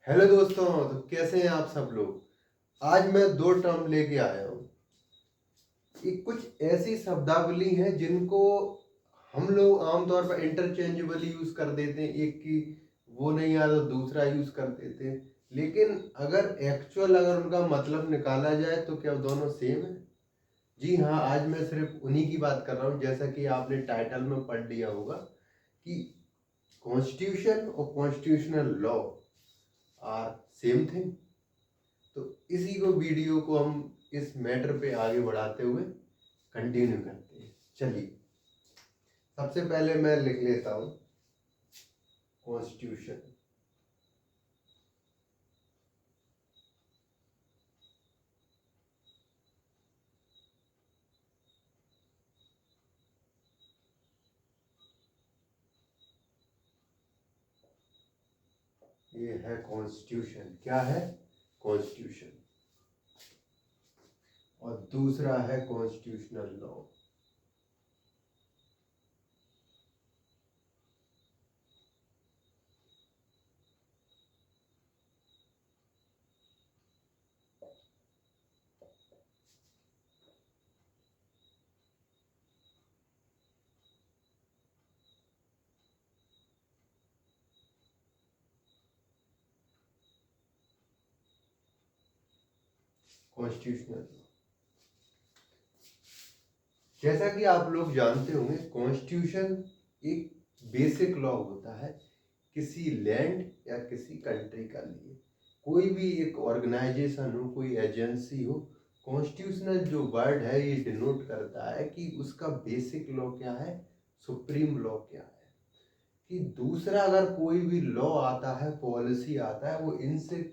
Hello दोस्तों, तो कैसे हैं आप सब लोग। आज मैं दो टर्म लेके आया हूँ। ये कुछ ऐसी शब्दावली हैं जिनको हम लोग आमतौर पर इंटरचेंजेबली यूज कर देते हैं। एक की वो नहीं आता तो दूसरा यूज कर देते हैं, लेकिन अगर उनका मतलब निकाला जाए तो क्या वो दोनों सेम है? जी हाँ, आज मैं सिर्फ उन्हीं की बात कर रहा हूँ। जैसा कि आपने टाइटल में पढ़ लिया होगा कि कॉन्स्टिट्यूशन और constitutional law are same thing. तो इसी को वीडियो को हम इस मैटर पे आगे बढ़ाते हुए कंटिन्यू करते हैं। चलिए, सबसे पहले मैं लिख लेता हूँ कॉन्स्टिट्यूशन। ये है कॉन्स्टिट्यूशन। क्या है? कॉन्स्टिट्यूशन। और दूसरा है कॉन्स्टिट्यूशनल लॉ। कॉन्स्टिट्यूशनल लॉ, जैसा कि आप लोग जानते होंगे, कॉन्स्टिट्यूशन एक बेसिक लॉ होता है किसी लैंड या किसी कंट्री का लिए। कोई भी एक ऑर्गेनाइजेशन हो, कोई एजेंसी हो, कॉन्स्टिट्यूशनल जो वर्ड है ये डिनोट करता है कि उसका बेसिक लॉ क्या है, सुप्रीम लॉ क्या है। कि दूसरा अगर कोई भी लॉ आता है, पॉलिसी आता है, वो इनसे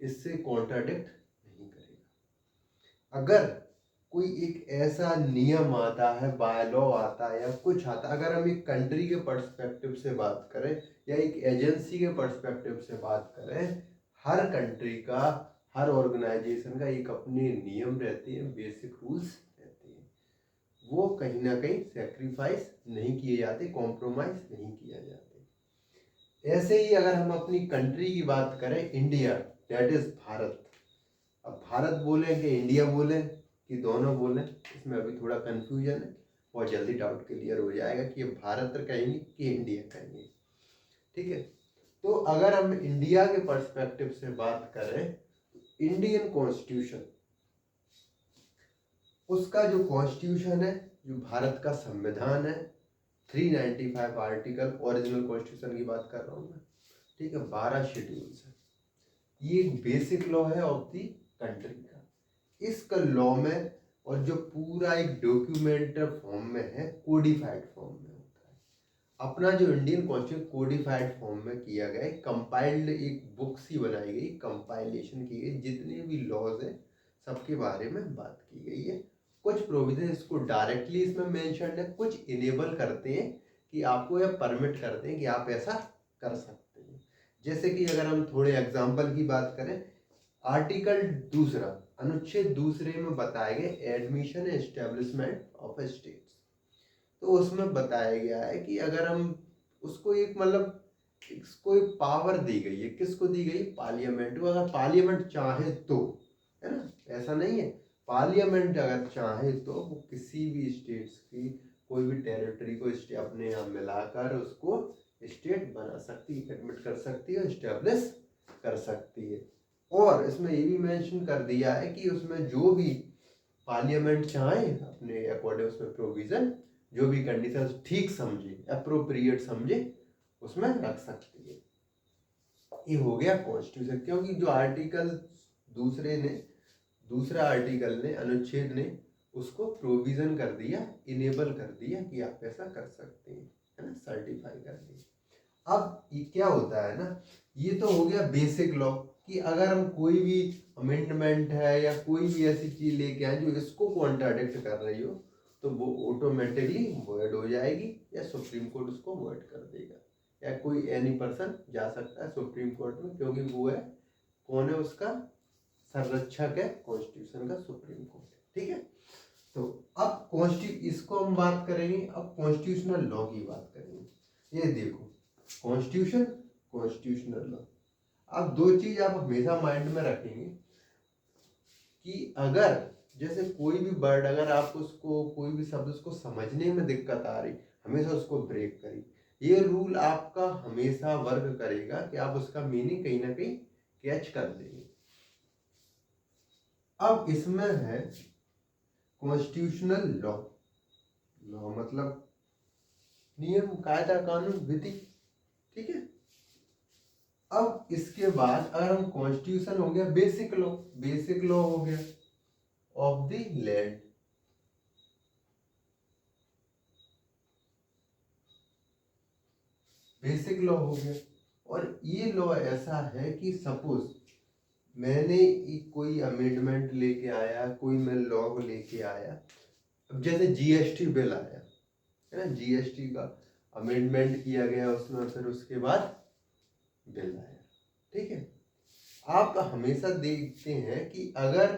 इससे कॉन्ट्राडिक्ट नहीं करेगा। अगर कोई एक ऐसा नियम आता है, बाय लॉ आता है या कुछ आता है, अगर हम एक कंट्री के पर्सपेक्टिव से बात करें या एक एजेंसी के पर्सपेक्टिव से बात करें, हर कंट्री का, हर ऑर्गेनाइजेशन का एक अपने नियम रहते हैं, बेसिक रूल्स रहते हैं। वो कहीं ना कहीं सेक्रीफाइस नहीं किए जाते, कॉम्प्रोमाइज नहीं किया जाते। ऐसे ही अगर हम अपनी कंट्री की बात करें, इंडिया, दैट इज भारत। अब भारत बोले कि इंडिया बोले कि दोनों बोले, इसमें अभी थोड़ा कंफ्यूजन है। बहुत जल्दी डाउट क्लियर हो जाएगा कि ये भारत कहेंगे कि इंडिया कहेंगे। ठीक है, तो अगर हम इंडिया के पर्सपेक्टिव से बात करें, इंडियन कॉन्स्टिट्यूशन, उसका जो कॉन्स्टिट्यूशन है, जो भारत का संविधान है, 395 आर्टिकल, ओरिजिनल कॉन्स्टिट्यूशन की बात कर रहा हूँ मैं। ठीक है, 12 शेड्यूल्स है। ये एक बेसिक लॉ है ऑफ दी कंट्री का। इसका लॉ में, और जो पूरा एक डॉक्यूमेंट फॉर्म में है, कोडिफाइड फॉर्म में होता है। अपना जो इंडियन कॉन्स्टिट्यूशन कोडिफाइड फॉर्म में किया गया है, कंपाइल्ड एक बुक सी बनाई गई, कंपाइलेशन की गई, जितने भी लॉज हैं सबके बारे में बात की गई है। कुछ प्रोविजन इसको डायरेक्टली इसमें मेंशन है, कुछ इनेबल करते हैं कि आपको, या परमिट करते हैं कि आप ऐसा कर सकते हैं। जैसे कि अगर हम थोड़े एग्जाम्पल की बात करें, आर्टिकल दूसरा, अनुच्छेद दूसरे में बताए गए एडमिशन एस्टेब्लिशमेंट ऑफ स्टेट्स। तो उसमें बताया गया है कि अगर हम उसको एक, मतलब इसको एक पावर दी गई है, किसको दी गई? पार्लियामेंट को। अगर पार्लियामेंट चाहे तो, है ना, ऐसा नहीं है, पार्लियामेंट अगर चाहे तो वो किसी भी स्टेट्स की कोई भी टेरिटरी को अपने यहाँ मिलाकर उसको स्टेट बना सकती है, एडमिट कर सकती है, एस्टेब्लिश कर सकती है। और इसमें ये भी मेंशन कर दिया है कि उसमें जो भी पार्लियामेंट चाहे अपने अकॉर्डिंग उसमें प्रोविजन, जो भी कंडीशन ठीक समझे, अप्रोप्रिएट समझे, उसमें रख सकती है। ये हो गया कॉन्स्टिट्यूशन। क्योंकि जो आर्टिकल दूसरे ने, दूसरा आर्टिकल ने, अनुच्छेद ने उसको प्रोविजन कर दिया, इनेबल कर दिया कि आप ऐसा कर सकते हैं, है ना, सर्टिफाई कर दिया। अब ये क्या होता है ना, ये तो हो गया बेसिक लॉ कि अगर हम कोई भी अमेंडमेंट है या कोई भी ऐसी चीज लेके आए जो इसको कॉन्ट्राडिक्ट कर रही हो, तो वो ऑटोमेटिकली वॉइड हो जाएगी, या सुप्रीम कोर्ट उसको वॉइड कर देगा, या कोई एनी पर्सन जा सकता है सुप्रीम कोर्ट में, क्योंकि वो है, कौन है उसका संरक्षक है, कॉन्स्टिट्यूशन का, सुप्रीम कोर्ट। ठीक है, तो अब इसको हम बात करेंगे, अब कॉन्स्टिट्यूशनल लॉ की बात करेंगे। ये देखो, कॉन्स्टिट्यूशन, कॉन्स्टिट्यूशनल लॉ। अब दो चीज आप हमेशा माइंड में रखेंगे कि अगर जैसे कोई भी वर्ड अगर आप उसको कोई भी शब्द उसको समझने में दिक्कत आ रही, हमेशा उसको ब्रेक करिए। ये रूल आपका हमेशा वर्क करेगा कि आप उसका मीनिंग कहीं ना कहीं कैच कर देंगे। अब इसमें है कॉन्स्टिट्यूशनल लॉ। लॉ मतलब नियम, कायदा, कानून, विधि, ठीक है। अब इसके बाद अगर हम कॉन्स्टिट्यूशन हो गया बेसिक लॉ, बेसिक लॉ हो गया of the land, basic law हो गया। और ये लॉ ऐसा है कि सपोज मैंने कोई अमेंडमेंट लेके आया, कोई मैं लॉ को लेके आया, अब जैसे जीएसटी बिल आया है ना, जीएसटी का अमेंडमेंट किया गया उसमें, फिर उसके बाद बिल आया, ठीक है। आप हमेशा देखते हैं कि अगर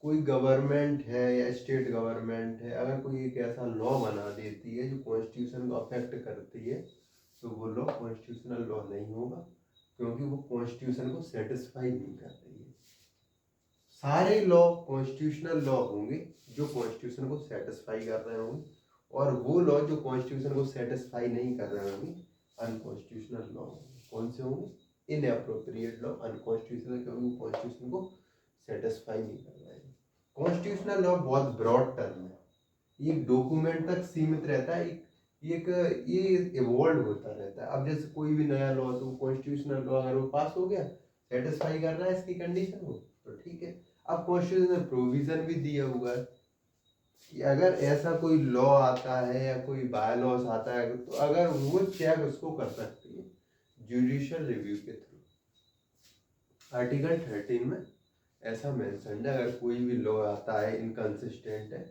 कोई गवर्नमेंट है या स्टेट गवर्नमेंट है, अगर कोई एक ऐसा लॉ बना देती है जो कॉन्स्टिट्यूशन को अफेक्ट करती है, तो वो लॉ कॉन्स्टिट्यूशनल लॉ नहीं होगा, क्योंकि वो कॉन्स्टिट्यूशन को सेटिस्फाई नहीं कर रही है। सारे लॉ कॉन्स्टिट्यूशनल लॉ होंगे जो कॉन्स्टिट्यूशन को सेटिस्फाई कर रहे होंगे, और वो लॉ जो कॉन्स्टिट्यूशन को सेटिस्फाई नहीं कर रहे होंगे अनकॉन्स्टिट्यूशनल लॉ होंगे। कौन से होंगे? इनएप्रोप्रिएट लॉ, अनकॉन्स्टिट्यूशनल, क्योंकि वो कॉन्स्टिट्यूशन को सेटिस्फाई नहीं कर रहे हैं। कॉन्स्टिट्यूशनल लॉ बहुत ब्रॉड टर्म है, ये डॉक्यूमेंट तक सीमित रहता है, एक ये इवॉल्व होता रहता है। अब जैसे कोई भी नया लॉ, तो कॉन्स्टिट्यूशनल लॉ अगर वो पास हो गया, सेटिस्फाई कर रहा है इसकी कंडीशन को, तो ठीक है। अब कॉन्स्टिट्यूशन में प्रोविजन भी दिया हुआ है कि अगर ऐसा कोई लॉ आता है या कोई बाय लॉस आता है, तो अगर वो चेक उसको कर सकती है जुडिशियल रिव्यू के थ्रू। आर्टिकल 13 में ऐसा मेंशन है, अगर कोई भी लॉ आता है इनकंसिस्टेंट है,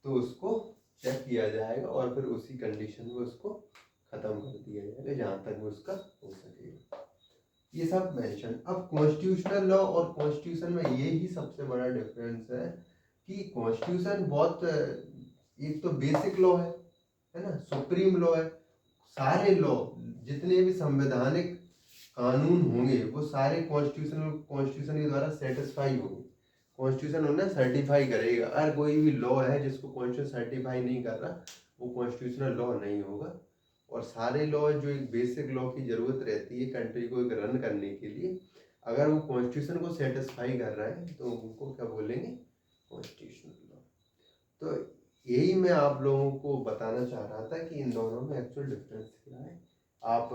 तो उसको चेक किया जाएगा और फिर उसी कंडीशन में उसको खत्म कर दिया जाएगा जहां तक वो उसका हो सकेगा। ये सब मेंशन। अब कॉन्स्टिट्यूशनल लॉ और कॉन्स्टिट्यूशन में ये ही सबसे बड़ा डिफरेंस है कि कॉन्स्टिट्यूशन बहुत, एक तो बेसिक लॉ है ना, सुप्रीम लॉ है। सारे लॉ जितने भी संवैधानिक कानून होंगे वो सारे कॉन्स्टिट्यूशन के द्वारा सेटिस्फाई होंगे। कॉन्स्टिट्यूशन उन्हें सर्टिफाई करेगा। अगर कोई भी लॉ है जिसको कॉन्स्टिट्यूशन सर्टिफाई नहीं कर रहा, वो कॉन्स्टिट्यूशनल लॉ नहीं होगा। और सारे लॉ जो एक बेसिक लॉ की जरूरत रहती है कंट्री को एक रन करने के लिए, अगर वो कॉन्स्टिट्यूशन को सेटिस्फाई कर रहा है तो उनको क्या बोलेंगे? Constitutional law. तो यही मैं आप लोगों को बताना चाह रहा था कि इन दोनों में एक्चुअल डिफरेंस क्या है। आप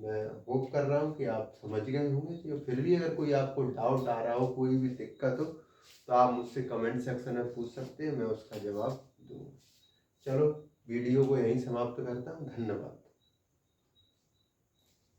मैं होप कर रहा हूँ कि आप समझ गए होंगे। तो फिर भी अगर कोई आपको डाउट आ रहा हो, कोई भी दिक्कत हो, तो आप मुझसे कमेंट सेक्शन में पूछ सकते हैं, मैं उसका जवाब दूँगा। चलो वीडियो को यहीं समाप्त करता हूँ। धन्यवाद।